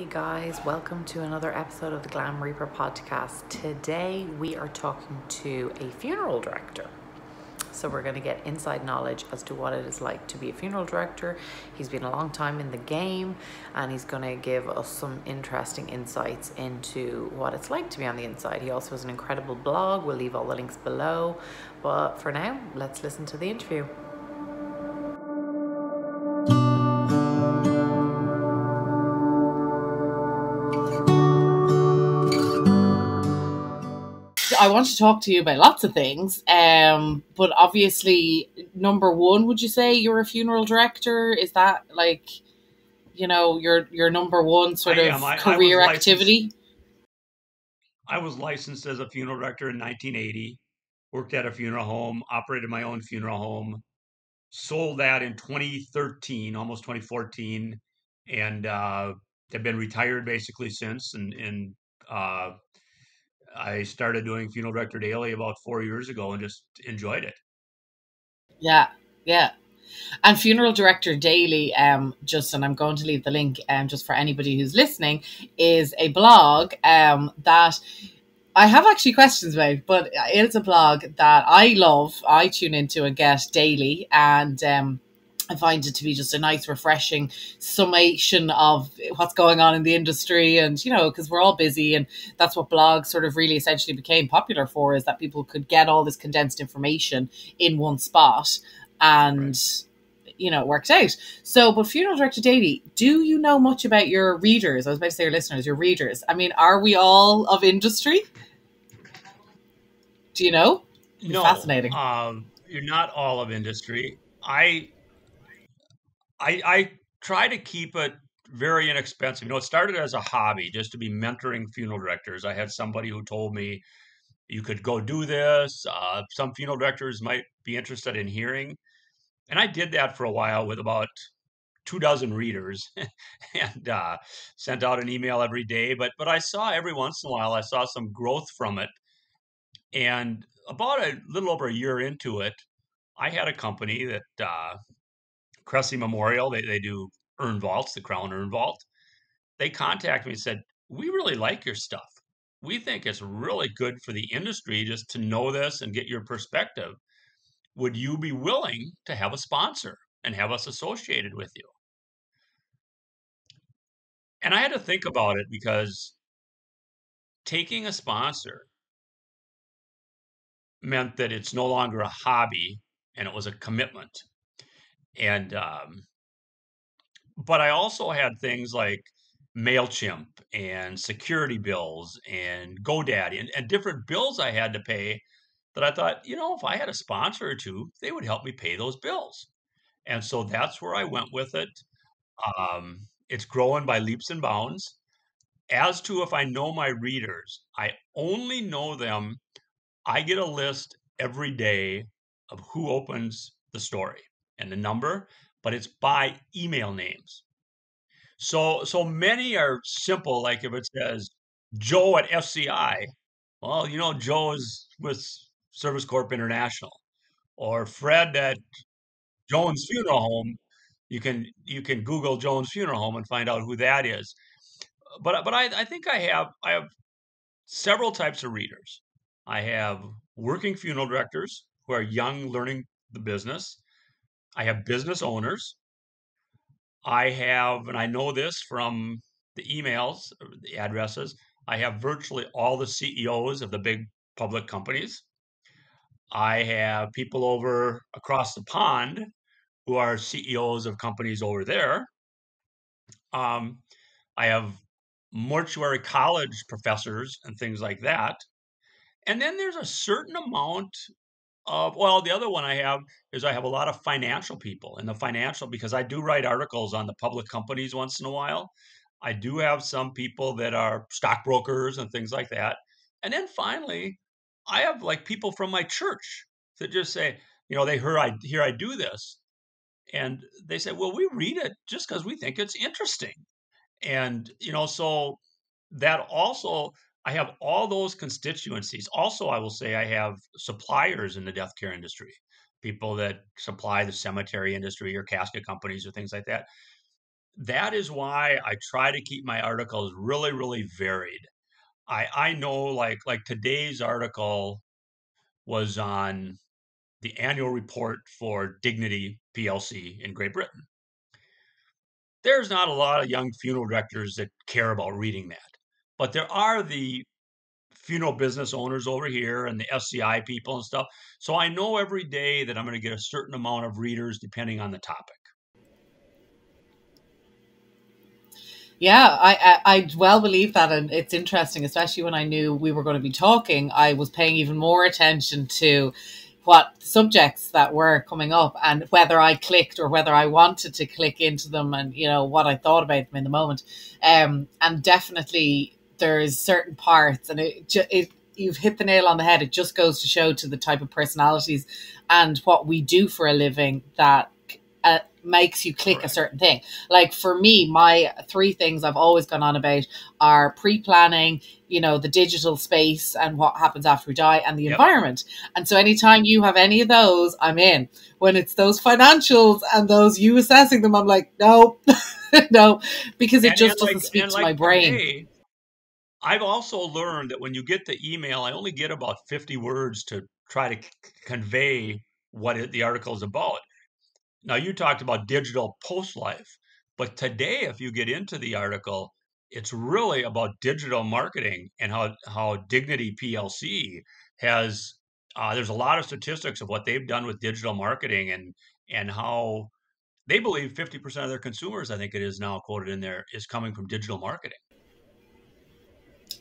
guys, welcome to another episode of the Glam Reaper podcast. Today we are talking to a funeral director. So we're going to get inside knowledge as to what it is like to be a funeral director. He's been a long time in the game and he's going to give us some interesting insights into what it's like to be on the inside. He also has an incredible blog. We'll leave all the links below. But for now, let's listen to the interview. I want to talk to you about lots of things, but obviously, number one, would you say you're a funeral director? Is that like, your number one sort of career activity? I was licensed as a funeral director in 1980, worked at a funeral home, operated my own funeral home, sold that in 2013, almost 2014, and have been retired basically since. And I started doing Funeral Director Daily about 4 years ago and just enjoyed it. Yeah. And Funeral Director Daily, and I'm going to leave the link just for anybody who's listening, is a blog that I have actually questions about, but it's a blog that I love. I tune into and get daily, and I find it to be just a nice, refreshing summation of what's going on in the industry. And, because we're all busy, and that's what blogs sort of really essentially became popular for, is that people could get all this condensed information in one spot. And, it worked out. So, but Funeral Director Daily, do you know much about your readers? I was about to say your listeners, your readers. I mean, are we all of industry? Do you know? No, fascinating. You're not all of industry. I try to keep it very inexpensive. It started as a hobby, just to be mentoring funeral directors. I had somebody who told me you could go do this. Some funeral directors might be interested in hearing. And I did that for a while with about 24 readers and sent out an email every day. But I saw every once in a while, I saw some growth from it. And about a little over a year into it, I had a company that Cressy Memorial, they do urn vaults, the Crown Urn Vault. They contacted me and said, "We really like your stuff. We think it's really good for the industry just to know this and get your perspective. Would you be willing to have a sponsor and have us associated with you?" And I had to think about it, because taking a sponsor meant that it's no longer a hobby and it was a commitment. And but I also had things like MailChimp and security bills and GoDaddy and different bills I had to pay, that I thought, if I had a sponsor or two, they would help me pay those bills. And so that's where I went with it. It's growing by leaps and bounds. As to if I know my readers, I only know them. I get a list every day of who opens the story and the number, but it's by email names. So many are simple. Like if it says Joe at FCI, well, Joe is with Service Corp International, or Fred at Jones Funeral Home. You can Google Jones Funeral Home and find out who that is. But I think I have several types of readers. I have working funeral directors who are young, learning the business. I have business owners. I have, and I know this from the emails, the addresses, I have virtually all the CEOs of the big public companies. I have people over across the pond who are CEOs of companies over there. Um, I have mortuary college professors and things like that. And then there's a certain amount well, the other one I have a lot of financial people, and the financial, because I do write articles on the public companies once in a while. I do have some people that are stockbrokers and things like that. And then finally, I have like people from my church that just say, they hear I do this, and they say, "Well, we read it just because we think it's interesting." And so that also, I have all those constituencies. Also, I will say I have suppliers in the death care industry, people that supply the cemetery industry or casket companies or things like that. that is why I try to keep my articles really, really varied. I know like today's article was on the annual report for Dignity PLC in Great Britain. There's not a lot of young funeral directors that care about reading that, but there are the funeral business owners over here and the SCI people and stuff. So I know every day that I'm going to get a certain amount of readers depending on the topic. Yeah, I well believe that, and it's interesting, especially when I knew we were going to be talking. I was paying even more attention to what subjects that were coming up and whether I clicked or whether I wanted to click into them, and what I thought about them in the moment. And definitely there's certain parts, and it you've hit the nail on the head. It just goes to show to the type of personalities and what we do for a living that makes you click a Correct. certain thing. Like for me, my three things I've always gone on about are pre-planning, the digital space and what happens after we die, and the Yep. environment. And so anytime you have any of those, I'm in. When it's those financials and those you assessing them, I'm like, no, no, because it And just like doesn't speak and to like my brain. today, I've also learned that when you get the email, I only get about 50 words to try to convey what the article is about. Now, you talked about digital post life, but today, if you get into the article, it's really about digital marketing and how Dignity PLC has. There's a lot of statistics of what they've done with digital marketing and how they believe 50% of their consumers, I think it is now quoted in there, is coming from digital marketing.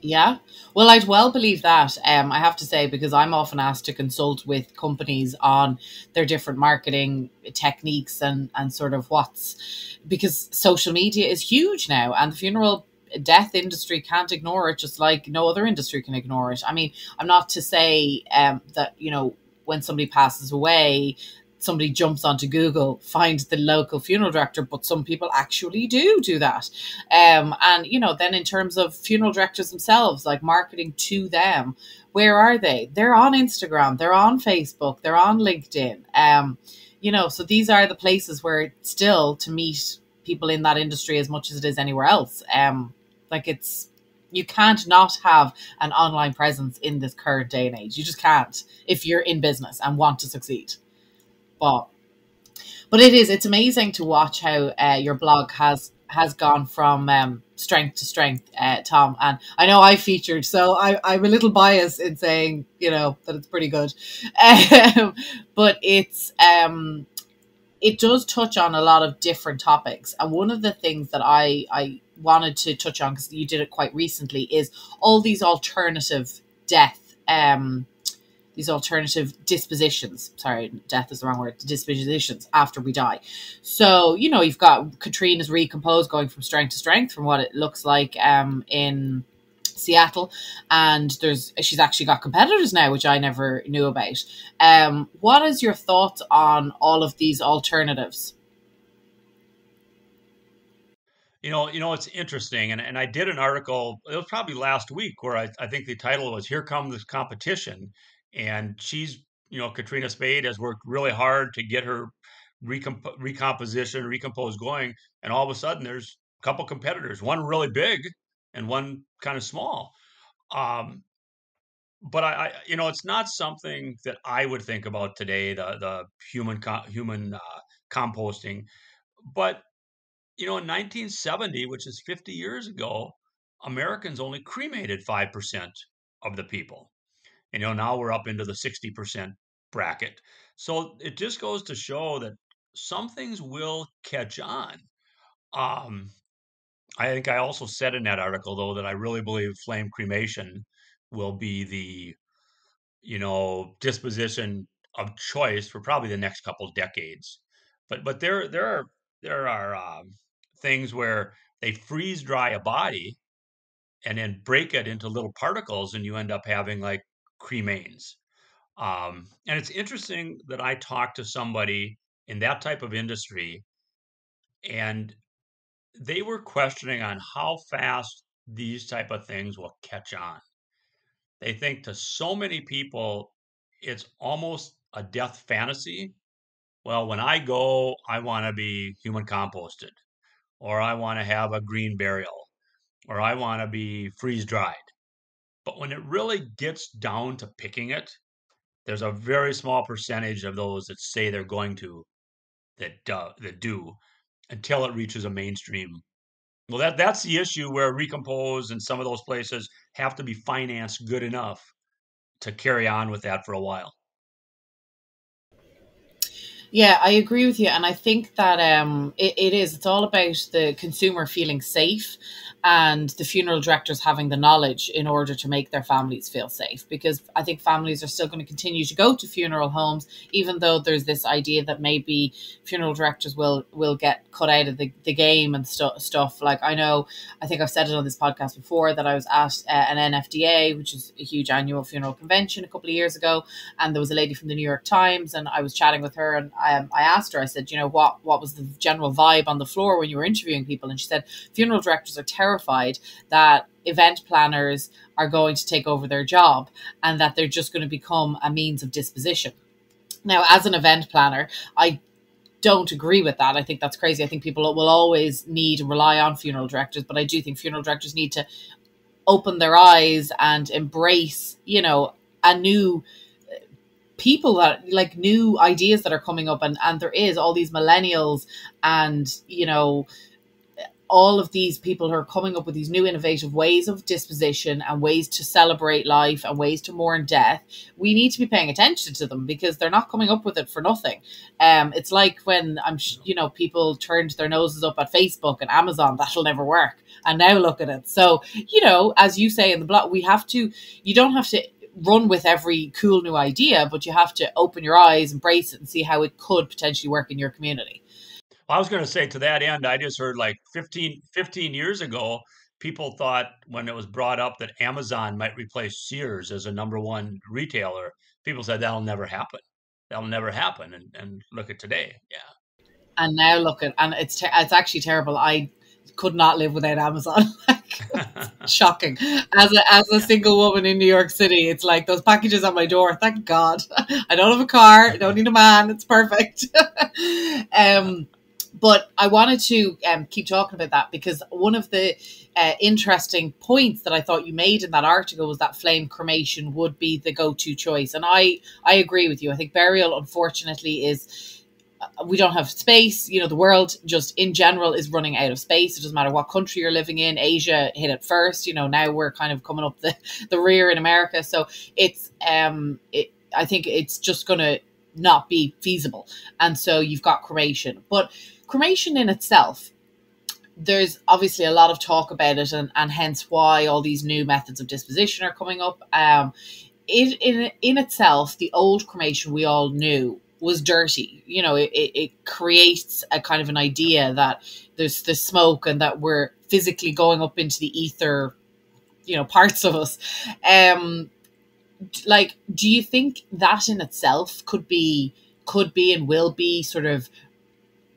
Yeah. Well, I'd well believe that. I have to say, because I'm often asked to consult with companies on their different marketing techniques and sort of because social media is huge now, and the funeral death industry can't ignore it, just like no other industry can ignore it. I mean, I'm not to say that, when somebody passes away, somebody jumps onto Google, finds the local funeral director, but some people actually do that. And then in terms of funeral directors themselves, like marketing to them, where are they? They're on Instagram, they're on Facebook, they're on LinkedIn. So these are the places where still to meet people in that industry as much as it is anywhere else. Like you can't not have an online presence in this current day and age. You just can't if you're in business and want to succeed. But it's amazing to watch how your blog has gone from strength to strength, Tom. And I know I featured, so I'm a little biased in saying that it's pretty good. um, but it does touch on a lot of different topics, and one of the things that I wanted to touch on, because you did it quite recently, is all these alternative death these alternative dispositions. Sorry, death is the wrong word. Dispositions after we die. So, you've got Katrina's Recompose going from strength to strength from what it looks like in Seattle. And she's actually got competitors now, which I never knew about. What is your thoughts on all of these alternatives? It's interesting, and I did an article. It was probably last week where I think the title was "Here Comes This Competition," and Katrina Spade has worked really hard to get her recomposition, recompose going, and all of a sudden there's a couple competitors, one really big and one kind of small. Um, but it's not something that I would think about today. The human composting, but in 1970, which is 50 years ago, Americans only cremated 5% of the people. And now we're up into the 60% bracket. So it just goes to show that some things will catch on. Um, I think I also said in that article, though, that I really believe flame cremation will be the disposition of choice for probably the next couple decades. But there are things where they freeze dry a body and then break it into little particles, and you end up having like cremains. And it's interesting that I talked to somebody in that type of industry, and they were questioning on how fast these type of things will catch on. They think to so many people, it's almost a death fantasy. Well, when I go, I want to be human composted. or I want to have a green burial, or I want to be freeze dried. But when it really gets down to picking it, there's a very small percentage of those that say they're going to that do until it reaches a mainstream. Well, that's the issue where Recompose and some of those places have to be financed good enough to carry on with that for a while. Yeah, I agree with you, and I think that it is. It's all about the consumer feeling safe, and the funeral directors having the knowledge in order to make their families feel safe. Because I think families are still going to continue to go to funeral homes, even though there's this idea that maybe funeral directors will get cut out of the game and stuff. Like I know, I think I've said it on this podcast before that I was at an NFDA, which is a huge annual funeral convention, a couple of years ago, and there was a lady from the New York Times, and I was chatting with her, and I asked her, I said, you know, what was the general vibe on the floor when you were interviewing people? And she said funeral directors are terrified that event planners are going to take over their job and that they're just going to become a means of disposition. Now, as an event planner, I don't agree with that. I think that's crazy. I think people will always need and rely on funeral directors, but I do think funeral directors need to open their eyes and embrace, you know, a new people that like new ideas that are coming up, and there is all these millennials and, you know, all of these people who are coming up with these new innovative ways of disposition and ways to celebrate life and ways to mourn death. We need to be paying attention to them because they're not coming up with it for nothing. It's like when you know, people turned their noses up at Facebook and Amazon, that'll never work. And now look at it. So, you know, as you say in the blog, you don't have to run with every cool new idea, but you have to open your eyes, embrace it, and see how it could potentially work in your community. I was going to say to that end, I just heard like 15 years ago, people thought when it was brought up that Amazon might replace Sears as a number one retailer, people said that'll never happen. That'll never happen. And look at today. Yeah. And now look at, and it's actually terrible. I could not live without Amazon. Like, shocking. As a Yeah. single woman in New York City, it's like those packages at my door. Thank God. I don't have a car. I don't need a man. It's perfect. Yeah. um, but I wanted to keep talking about that because one of the interesting points that I thought you made in that article was that flame cremation would be the go-to choice, and I agree with you. I think burial, unfortunately, is we don't have space. You know, the world just in general is running out of space. It doesn't matter what country you're living in. Asia hit it first. You know, now we're kind of coming up the rear in America. So it's I think it's just going to not be feasible. And so you've got cremation, but cremation in itself, there's obviously a lot of talk about it, and hence why all these new methods of disposition are coming up. In itself, the old cremation we all knew was dirty. You know, it creates a kind of an idea that there's the smoke and that we're physically going up into the ether, you know, parts of us. Um, like, do you think that in itself could be and will be sort of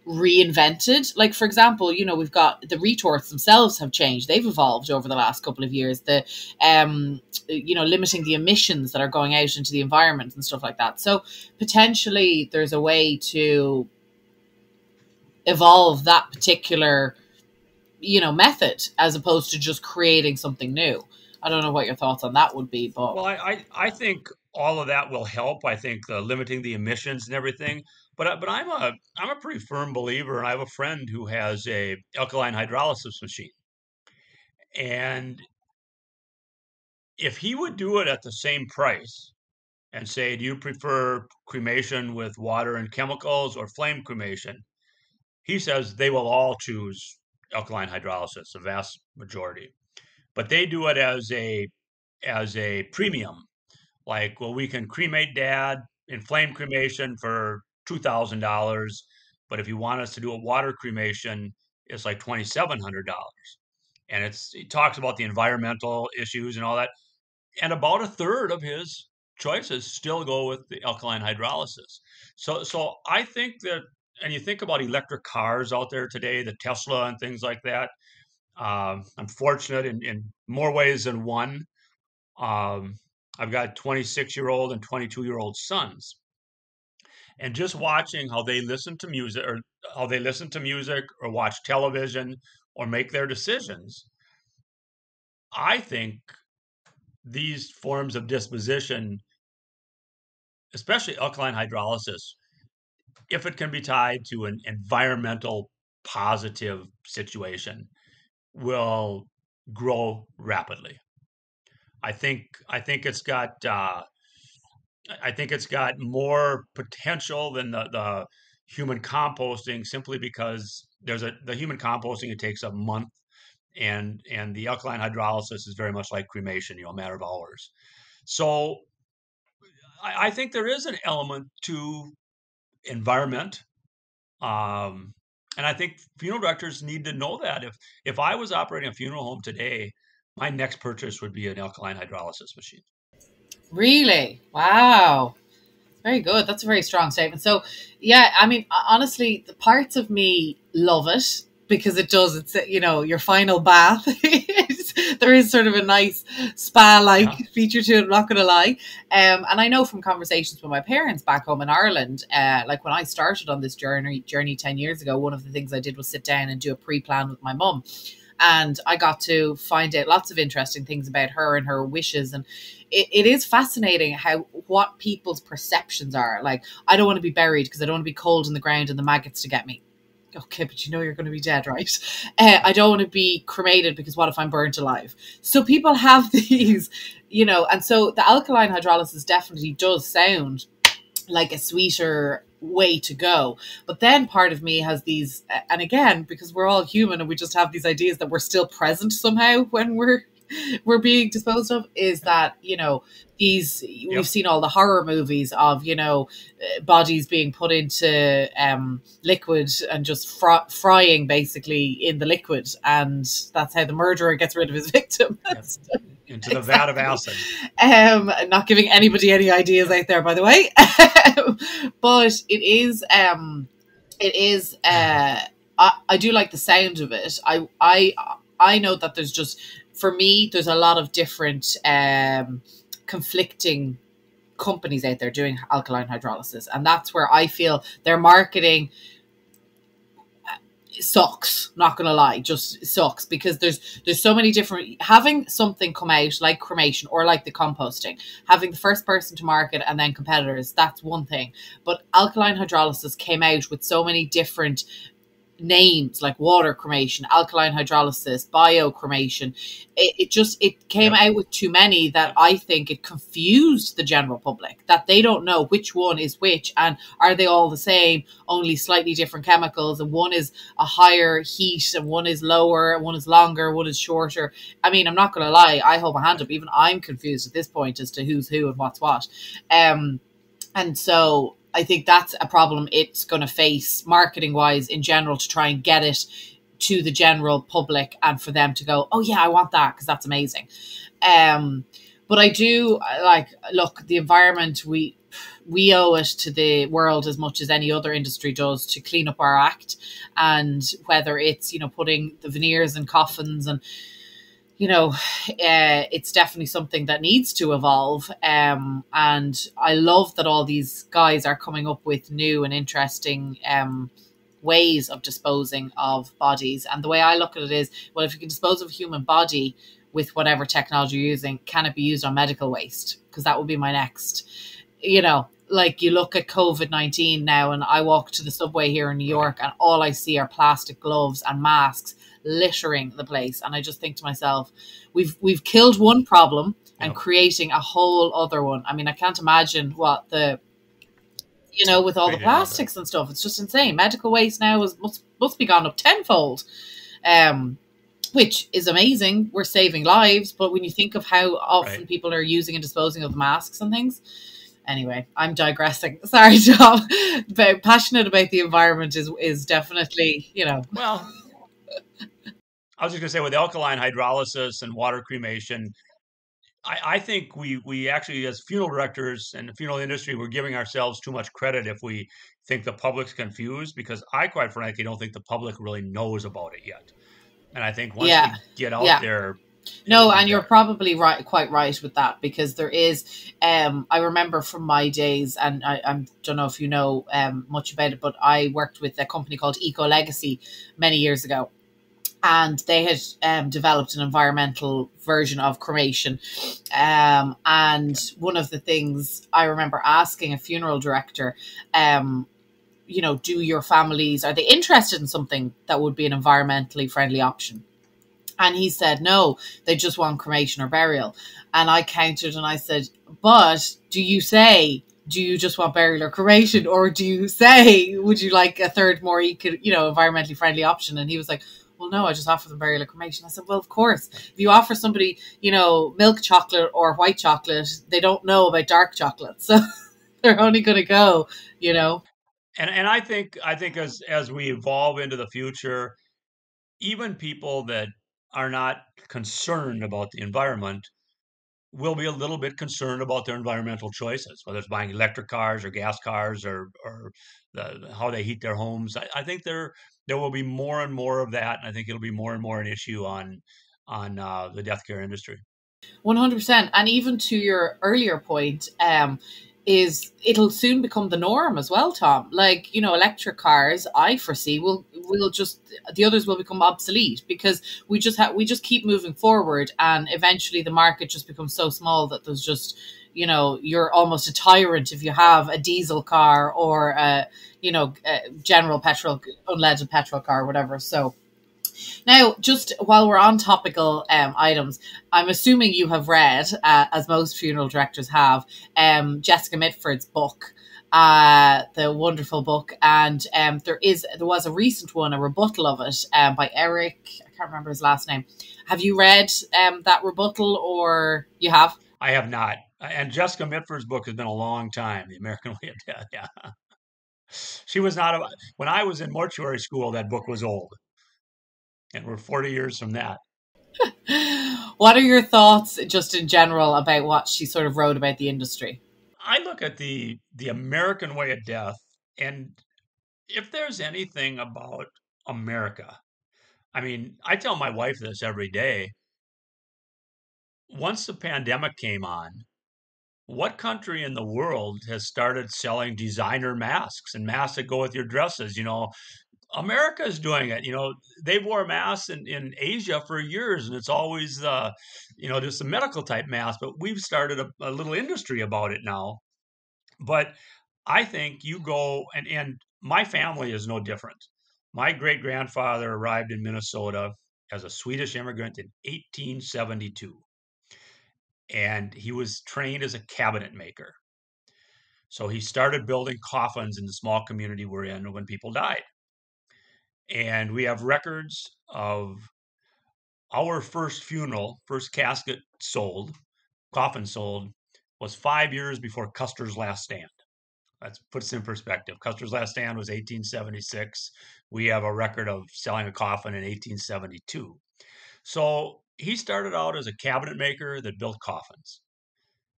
reinvented? Like, for example, you know, we've got the retorts themselves have changed. They've evolved over the last couple of years. You know, limiting the emissions that are going out into the environment and stuff like that. So potentially there's a way to evolve that particular, you know, method as opposed to just creating something new. I don't know what your thoughts on that would be, but Well, I think all of that will help. I think limiting the emissions and everything. But I'm a pretty firm believer, and I have a friend who has a alkaline hydrolysis machine, and if he would do it at the same price and say, do you prefer cremation with water and chemicals or flame cremation? He says they will all choose alkaline hydrolysis, the vast majority. But they do it as a premium. Like, well, we can cremate dad in flame cremation for $2,000, but if you want us to do a water cremation, it's like $2,700. And it talks about the environmental issues and all that. And about a third of his choices still go with the alkaline hydrolysis. So I think that, and you think about electric cars out there today, the Tesla and things like that. I'm fortunate in more ways than one. Um, I've got 26-year-old and 22-year-old sons, and just watching how they listen to music or watch television or make their decisions, I think these forms of disposition, especially alkaline hydrolysis, if it can be tied to an environmental positive situation, will grow rapidly. I think it's got I think it's got more potential than the human composting, simply because the human composting, it takes a month, and the alkaline hydrolysis is very much like cremation, a matter of hours. So I think there is an element to environment. Um, and I think funeral directors need to know that if I was operating a funeral home today, my next purchase would be an alkaline hydrolysis machine. Really? Wow. Very good. That's a very strong statement. So, yeah, I mean, honestly, the parts of me love it because it does. It's, your final bath. There is sort of a nice spa-like Yeah. feature to it. I'm not going to lie. And I know from conversations with my parents back home in Ireland, like when I started on this journey 10 years ago, one of the things I did was sit down and do a pre-plan with my mum. And I got to find out lots of interesting things about her and her wishes. And it is fascinating what people's perceptions are. Like, I don't want to be buried because I don't want to be cold in the ground and the maggots to get me. Okay, but you're going to be dead, right? I don't want to be cremated because what if I'm burnt alive? So people have these, and so the alkaline hydrolysis definitely does sound like a sweeter way to go. But then part of me has these, and again, because we're all human and we just have these ideas that we're still present somehow when we're being disposed of, is that we've Yep. seen all the horror movies of bodies being put into liquid and just frying basically in the liquid, and that's how the murderer gets rid of his victim. Yep. Into the vat of Exactly. acid. Not giving anybody any ideas out there, by the way. But I do like the sound of it. I know that there's just, for me, there's a lot of different conflicting companies out there doing alkaline hydrolysis, and that's where I feel their marketing sucks, not gonna lie, just sucks, because there's so many different, having something come out like cremation or like the composting, having the first person to market and then competitors, that's one thing. But alkaline hydrolysis came out with so many different names, like water cremation, alkaline hydrolysis, biocremation. It came Yep. out with too many that I think it confused the general public, that they don't know which one is which, and are they all the same, only slightly different chemicals, and one is a higher heat and one is lower, one is longer, one is shorter. I mean, I'm not going to lie, I hold my hand up, even I'm confused at this point as to who's who and what's what. And so I think that's a problem it's going to face marketing wise in general, to try and get it to the general public and for them to go, oh yeah, I want that because that's amazing. But I do like, look, the environment, we owe it to the world as much as any other industry does to clean up our act. And whether it's, putting the veneers and coffins, and it's definitely something that needs to evolve. And I love that all these guys are coming up with new and interesting ways of disposing of bodies. And the way I look at it is, well, if you can dispose of a human body with whatever technology you're using, can it be used on medical waste? Because that would be my next, like, you look at COVID-19 now, and I walk to the subway here in New York, and all I see are plastic gloves and masks littering the place. And I just think to myself, we've killed one problem and Yep. creating a whole other one. I mean, I can't imagine what with all the Create another. plastics and stuff. It's just insane. Medical waste now must be gone up tenfold. Which is amazing. We're saving lives, but when you think of how often Right. people are using and disposing of masks and things. Anyway, I'm digressing. Sorry, Tom. But passionate about the environment is definitely, Well, I was just going to say, with alkaline hydrolysis and water cremation, I think we actually, as funeral directors and the funeral industry, we're giving ourselves too much credit if we think the public's confused, because I quite frankly don't think the public really knows about it yet. And I think once yeah, we get out yeah, there, It No, would be and you're better. probably right, quite right with that, because there is. I remember from my days, and I don't know if you know much about it, but I worked with a company called Eco Legacy many years ago, and they had developed an environmental version of cremation. And Okay. one of the things I remember asking a funeral director, um, do your families, are they interested in something that would be an environmentally friendly option? And he said, no, they just want cremation or burial. And I countered and I said, but do you just want burial or cremation? Or do you say, would you like a third more environmentally friendly option? And he was like, well, no, I just offer them burial or cremation. I said, well, of course, if you offer somebody, milk chocolate or white chocolate, they don't know about dark chocolate. So they're only going to go, you know. And I think as we evolve into the future, even people that are not concerned about the environment will be a little bit concerned about their environmental choices, whether it's buying electric cars or gas cars or how they heat their homes. I think there will be more and more of that, and I think it'll be more and more an issue on the death care industry. 100%. And even to your earlier point, is it'll soon become the norm as well, Tom. Like, electric cars, I foresee will just, the others will become obsolete, because we just keep moving forward, and eventually the market just becomes so small that there's just, you're almost a tyrant if you have a diesel car or a general petrol, unleaded petrol car, whatever. So now, just while we're on topical items, I'm assuming you have read, as most funeral directors have, Jessica Mitford's book, the wonderful book, and there was a recent one, a rebuttal of it, by Eric. I can't remember his last name. Have you read that rebuttal, or you have? I have not. And Jessica Mitford's book has been a long time, The American Way of Death. Yeah. She was not, when I was in mortuary school, that book was old. And we're 40 years from that. What are your thoughts, just in general, about what she sort of wrote about the industry? I look at the American way of death, and if there's anything about America, I mean, I tell my wife this every day. Once the pandemic came on, what country in the world has started selling designer masks and masks that go with your dresses? America is doing it. They wore masks in Asia for years, and it's always just a medical type mask. But we've started a little industry about it now. But I think you go and my family is no different. My great grandfather arrived in Minnesota as a Swedish immigrant in 1872, and he was trained as a cabinet maker. So he started building coffins in the small community we're in when people died. And we have records of our first funeral, first casket sold, coffin sold, was 5 years before Custer's last stand. That puts in perspective. Custer's last stand was 1876. We have a record of selling a coffin in 1872. So he started out as a cabinet maker that built coffins.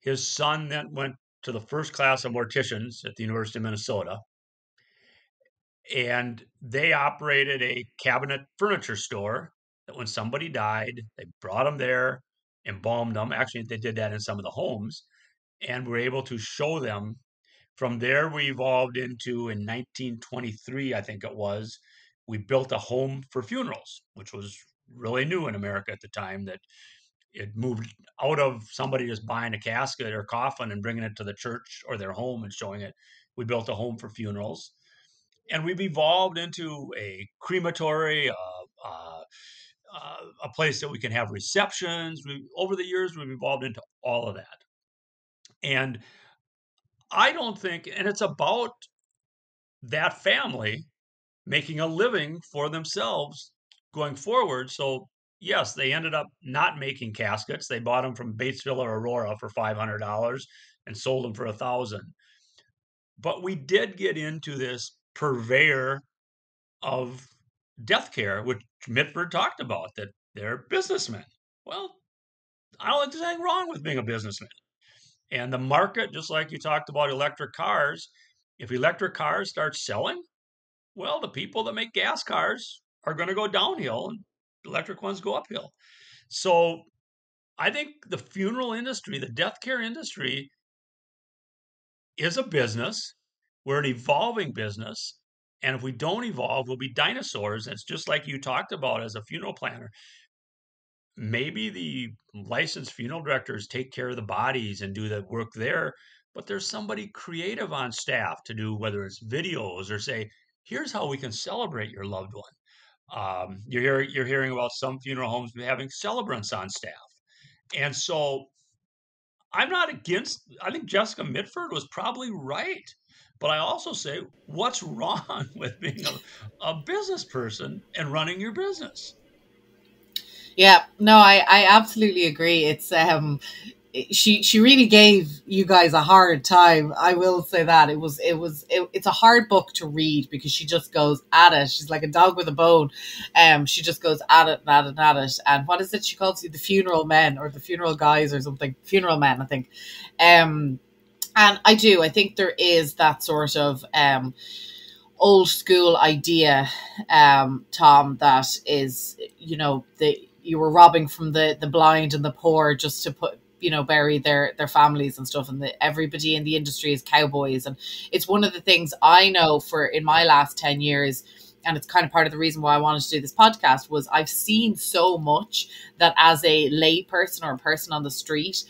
His son then went to the first class of morticians at the University of Minnesota, and they operated a cabinet furniture store that when somebody died, they brought them there, embalmed them. Actually, they did that in some of the homes, and were able to show them. From there, we evolved into, in 1923, I think it was, we built a home for funerals, which was really new in America at the time, that it moved out of somebody just buying a casket or coffin and bringing it to the church or their home and showing it. We built a home for funerals. And we've evolved into a crematory, a place that we can have receptions. Over the years, we've evolved into all of that. And I don't think, and it's about that family making a living for themselves going forward. So, yes, they ended up not making caskets. They bought them from Batesville or Aurora for $500 and sold them for 1,000. But we did get into this purveyor of death care, which Mitford talked about, that they're businessmen. Well, I don't think there's anything wrong with being a businessman. And the market, just like you talked about electric cars, if electric cars start selling, well, the people that make gas cars are going to go downhill and electric ones go uphill. So I think the funeral industry, the death care industry, is a business. We're an evolving business. And if we don't evolve, we'll be dinosaurs. And it's just like you talked about as a funeral planner. Maybe the licensed funeral directors take care of the bodies and do the work there, but there's somebody creative on staff to do, whether it's videos or say, here's how we can celebrate your loved one. You're hearing about some funeral homes having celebrants on staff. And so I'm not against, I think Jessica Mitford was probably right. But I also say, what's wrong with being a business person and running your business? Yeah, no, I absolutely agree. It's she really gave you guys a hard time. I will say that it's a hard book to read because she just goes at it. She's like a dog with a bone. She just goes at it and at it and at it. And what is it she calls you? The funeral men or the funeral guys or something? Funeral men, I think. And I think there is that sort of old school idea, Tom, that is, you were robbing from the blind and the poor just to bury their families and stuff, and everybody in the industry is cowboys. And it's one of the things I know for in my last 10 years, and it's kind of part of the reason why I wanted to do this podcast, was I've seen so much that as a lay person or a person on the street,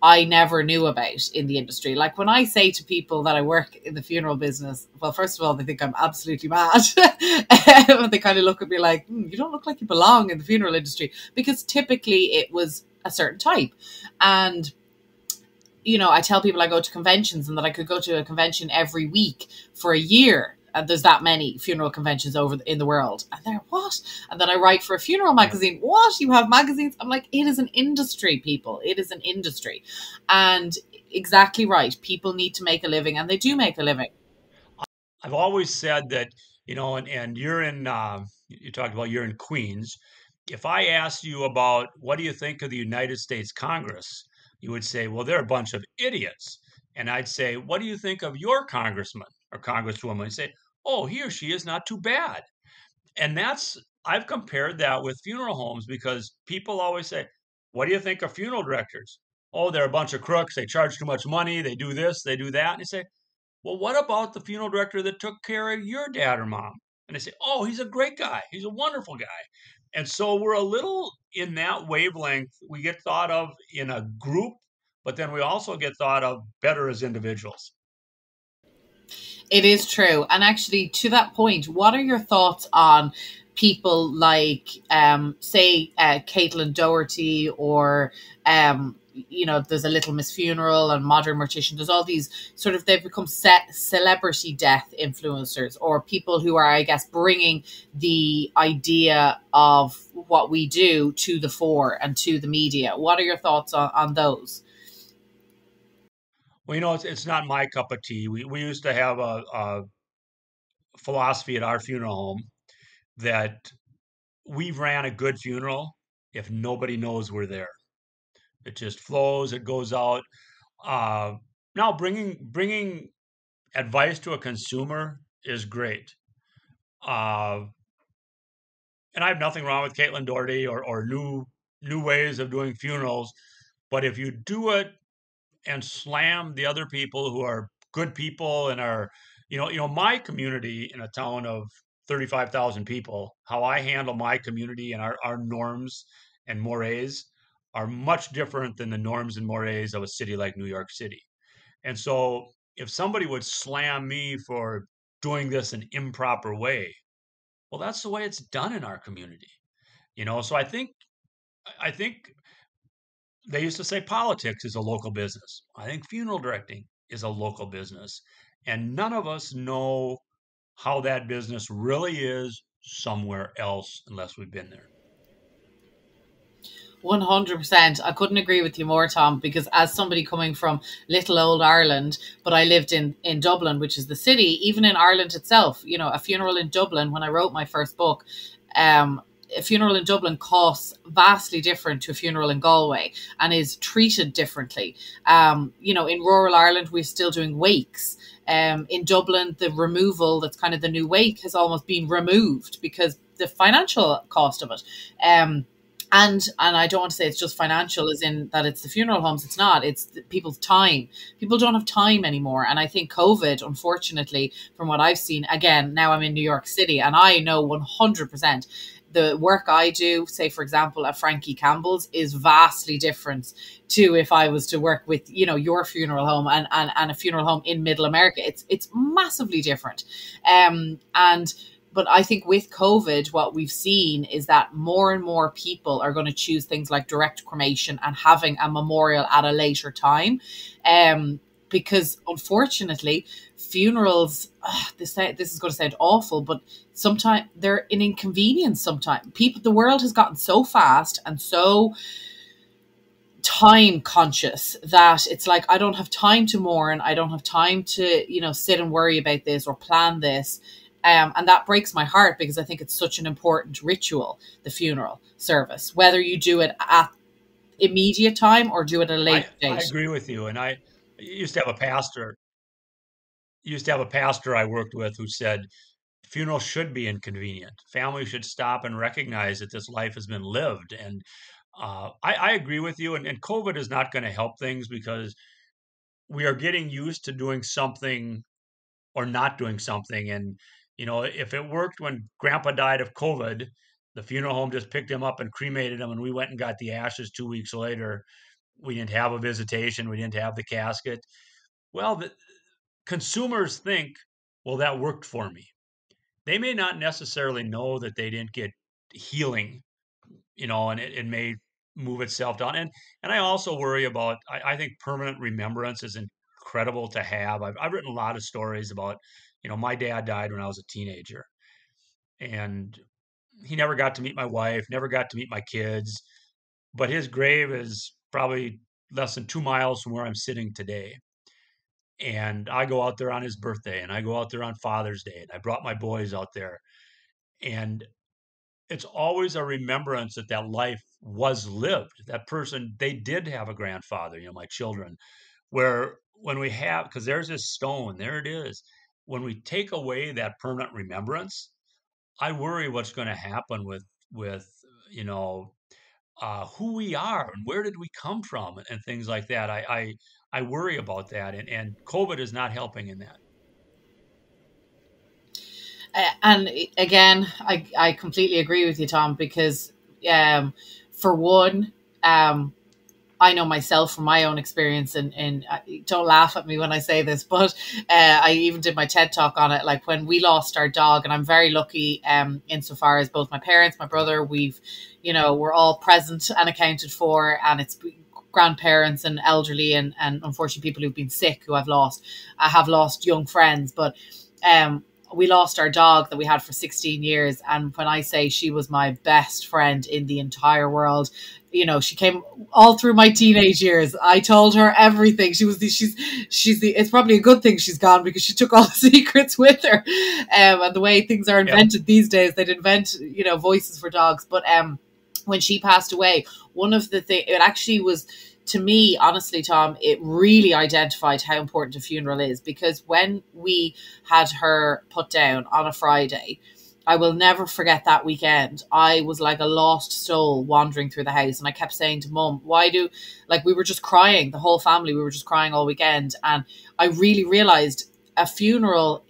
I never knew about in the industry. Like when I say to people that I work in the funeral business, well, first of all, they think I'm absolutely mad. And they kind of look at me like, you don't look like you belong in the funeral industry, because typically it was a certain type. And, I tell people I go to conventions and that I could go to a convention every week for a year. And there's that many funeral conventions in the world. And they're, what? And then I write for a funeral magazine. What? You have magazines? I'm like, it is an industry, people. It is an industry. And exactly right. People need to make a living, and they do make a living. I've always said that, and you're in, you talked about you're in Queens. If I asked you about what do you think of the United States Congress, you would say, well, they're a bunch of idiots. And I'd say, what do you think of your congressman or congresswoman? And say, oh, he or she is not too bad. And I've compared that with funeral homes because people always say, what do you think of funeral directors? Oh, they're a bunch of crooks. They charge too much money. They do this, they do that. And you say, well, what about the funeral director that took care of your dad or mom? And they say, oh, he's a great guy. He's a wonderful guy. And so we're a little in that wavelength. We get thought of in a group, but then we also get thought of better as individuals. It is true. And actually, to that point, what are your thoughts on people like, say, Caitlin Doherty, or, there's a Little Miss Funeral and Modern Mortician. There's all these sort of, they've become celebrity death influencers, or people who are, I guess, bringing the idea of what we do to the fore and to the media. What are your thoughts on those? Well, it's not my cup of tea. We used to have a philosophy at our funeral home that we ran a good funeral if nobody knows we're there. It just flows. It goes out. Uh, Now, bringing advice to a consumer is great. Uh, and I have nothing wrong with Caitlin Doherty or new ways of doing funerals. But if you do it and slam the other people who are good people and are, my community in a town of 35,000 people, how I handle my community and our norms and mores are much different than the norms and mores of a city like New York City. And so if somebody would slam me for doing this an improper way, well, that's the way it's done in our community. So I think they used to say politics is a local business. I think funeral directing is a local business. And none of us know how that business really is somewhere else unless we've been there. 100%. I couldn't agree with you more, Tom, because as somebody coming from little old Ireland, but I lived in Dublin, which is the city, even in Ireland itself, a funeral in Dublin, when I wrote my first book, a funeral in Dublin costs vastly different to a funeral in Galway and is treated differently. In rural Ireland, we're still doing wakes. In Dublin, the removal, that's kind of the new wake, has almost been removed because the financial cost of it. And I don't want to say it's just financial, as in that it's the funeral homes. It's not. It's people's time. People don't have time anymore. And I think COVID, unfortunately, from what I've seen, again, now I'm in New York City, and I know 100% the work I do, say for example at Frankie Campbell's, is vastly different to if I was to work with, you know, your funeral home and a funeral home in Middle America. It's massively different. And but I think with COVID, what we've seen is that more and more people are going to choose things like direct cremation and having a memorial at a later time. Because unfortunately, funerals, this is going to sound awful, but sometimes they're an inconvenience. Sometimes the world has gotten so fast and so time conscious that it's like, I don't have time to mourn. I don't have time to, you know, sit and worry about this or plan this. And that breaks my heart, because I think it's such an important ritual, the funeral service, whether you do it at immediate time or do it at a late I date. agree with you. And I used to have a pastor, I worked with who said funerals should be inconvenient. Families should stop and recognize that this life has been lived. And I agree with you. And COVID is not going to help things, because we are getting used to doing something or not doing something. And, you know, if it worked when grandpa died of COVID, the funeral home just picked him up and cremated him, and we went and got the ashes 2 weeks later. We didn't have a visitation, we didn't have the casket. Well, the consumers think, well, that worked for me. They may not necessarily know that they didn't get healing, you know, and it may move itself down. And I also worry about, I think permanent remembrance is incredible to have. I've written a lot of stories about, you know, my dad died when I was a teenager, and he never got to meet my wife, never got to meet my kids, but his grave is probably less than 2 miles from where I'm sitting today. And I go out there on his birthday, and I go out there on Father's Day, and I brought my boys out there. And it's always a remembrance that that life was lived. That person, they did have a grandfather, you know, my children, where when we have, because there's this stone, there it is. When we take away that permanent remembrance, I worry what's going to happen with, you know, who we are and where did we come from and things like that. I worry about that. And COVID is not helping in that. And again, I completely agree with you, Tom, because for one, I know myself from my own experience, and don't laugh at me when I say this, but I even did my TED talk on it. Like when we lost our dog, and I'm very lucky insofar as both my parents, my brother, we're all present and accounted for, and it's grandparents and elderly and unfortunately people who've been sick who I've lost. I have lost young friends, but we lost our dog that we had for 16 years. And when I say she was my best friend in the entire world, you know, she came all through my teenage years. I told her everything. It's probably a good thing she's gone, because she took all the secrets with her. And the way things are invented these days, they'd invent, you know, voices for dogs. But when she passed away, one of the things, it actually was, to me, honestly, Tom, it really identified how important a funeral is, because when we had her put down on a Friday, I will never forget that weekend. I was like a lost soul wandering through the house, and I kept saying to Mum, we were just crying, the whole family, we were just crying all weekend. And I really realized a funeral,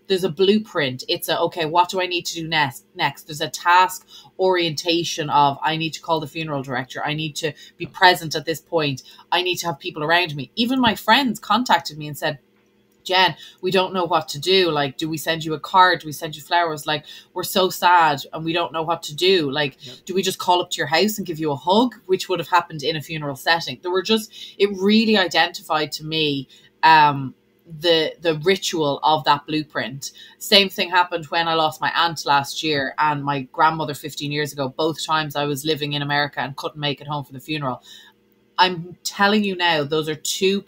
there's a blueprint. It's okay, what do I need to do next? There's a task orientation of, I need to call the funeral director. I need to be present at this point. I need to have people around me. Even my friends contacted me and said, Jen, we don't know what to do. Like, do we send you a card? Do we send you flowers? Like, we're so sad and we don't know what to do. Like, do we just call up to your house and give you a hug? Which would have happened in a funeral setting. It really identified to me the ritual of that blueprint. Same thing happened when I lost my aunt last year and my grandmother 15 years ago. Both times I was living in America and couldn't make it home for the funeral. I'm telling you now, those are two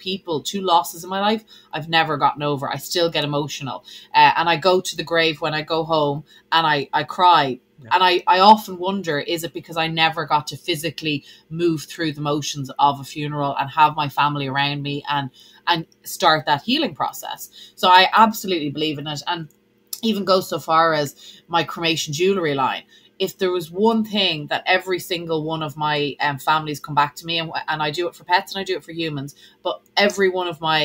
losses in my life I've never gotten over. I still get emotional. And I go to the grave when I go home and I cry. Yeah. And I often wonder, is it because I never got to physically move through the motions of a funeral and have my family around me and start that healing process? So I absolutely believe in it. And even go so far as my cremation jewelry line. if there was one thing that every single one of my families come back to me, and I do it for pets and I do it for humans, but every one of my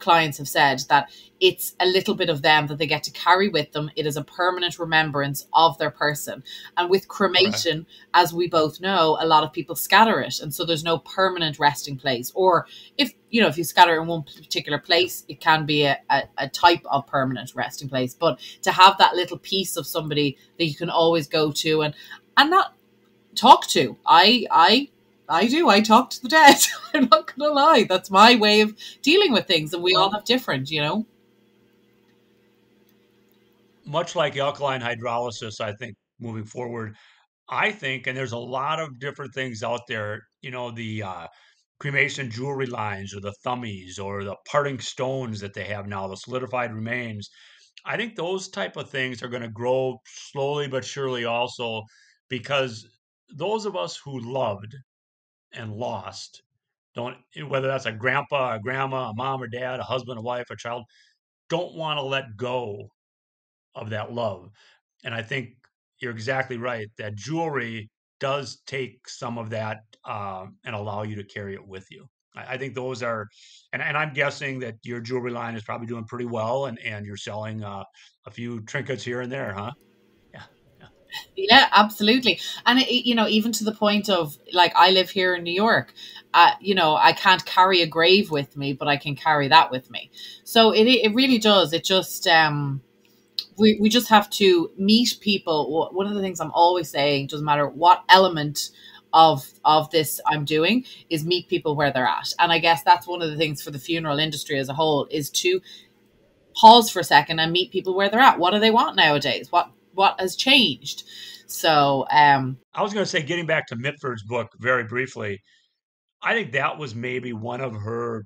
clients have said that it's a little bit of them that they get to carry with them. It is a permanent remembrance of their person. And with Correct. cremation, as we both know, a lot of people scatter it. And so there's no permanent resting place. Or if if you scatter in one particular Yeah. place, it can be a type of permanent resting place. But to have that little piece of somebody that you can always go to and not talk to. I do. I talk to the dead. I'm not gonna lie. That's my way of dealing with things, and we all Well, have different. much like alkaline hydrolysis, I think moving forward, I think, and there's a lot of different things out there, the cremation jewelry lines or the thummies or the parting stones that they have now, the solidified remains. I think those type of things are going to grow slowly but surely also because those of us who loved and lost don't, whether that's a grandpa, a grandma, a mom or dad, a husband, a wife, a child, don't want to let go of that love. And I think you're exactly right that jewelry does take some of that and allow you to carry it with you. I think those are, and I'm guessing that your jewelry line is probably doing pretty well, and you're selling a few trinkets here and there, huh? Yeah, yeah, Yeah, absolutely. And even to the point of like I live here in New York. I can't carry a grave with me, but I can carry that with me. So it really does. It just we just have to meet people. One of the things I'm always saying, doesn't matter what element of this I'm doing, is meet people where they're at. And I guess that's one of the things for the funeral industry as a whole, is to pause for a second and meet people where they're at. What do they want nowadays? What has changed? So I was going to say, getting back to Mitford's book very briefly, I think that was maybe one of her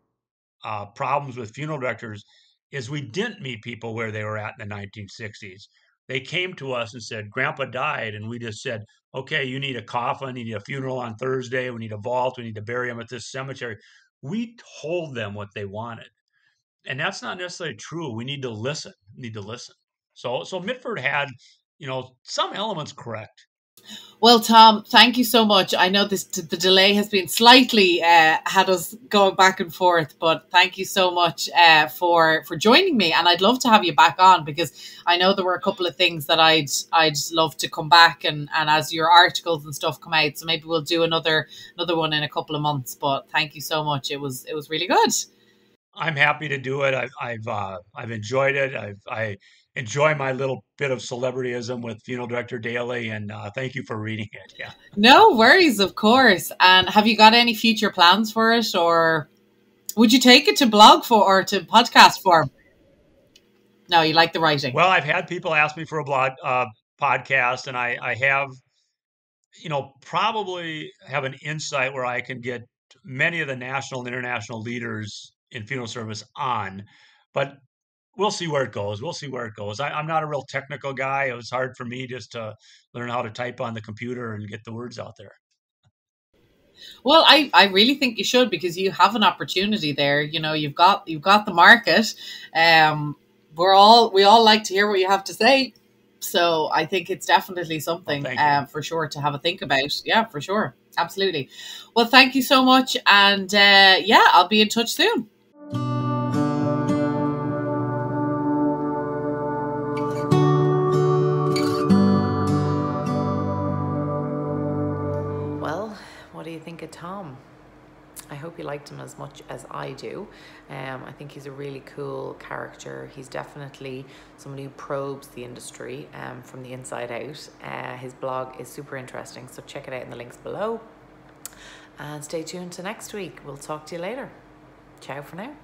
problems with funeral directors is we didn't meet people where they were at in the 1960s. They came to us and said, Grandpa died. And we just said, okay, you need a coffin, you need a funeral on Thursday, we need a vault, we need to bury him at this cemetery. We told them what they wanted. And that's not necessarily true. We need to listen. We need to listen. So Mitford had, some elements correct. well, Tom, thank you so much. I know the delay has been slightly had us going back and forth, but thank you so much for joining me. And I'd love to have you back on, because I know there were a couple of things that I'd love to come back and as your articles and stuff come out. So maybe we'll do another one in a couple of months. But thank you so much. It was really good. I'm happy to do it. I've enjoyed it. I enjoy my little bit of celebrityism with funeral director daily, and thank you for reading it. Yeah, No worries, of course. And have you got any future plans for it, or would you take it to blog for or to podcast form? No, you like the writing. well, I've had people ask me for a blog podcast, and I have, probably have an insight where I can get many of the national and international leaders in funeral service on, but we'll see where it goes. We'll see where it goes. I'm not a real technical guy. It was hard for me just to learn how to type on the computer and get the words out there. Well, I really think you should, because you have an opportunity there. You've got the market. Um, we all like to hear what you have to say. So I think it's definitely Well, something thank you. for sure to have a think about. Yeah, for sure. Absolutely. Well, thank you so much. And yeah, I'll be in touch soon. Well, what do you think of Tom? I hope you liked him as much as I do. I think he's a really cool character. He's definitely somebody who probes the industry from the inside out. His blog is super interesting, so check it out in the links below. And stay tuned to next week. We'll talk to you later. Ciao for now.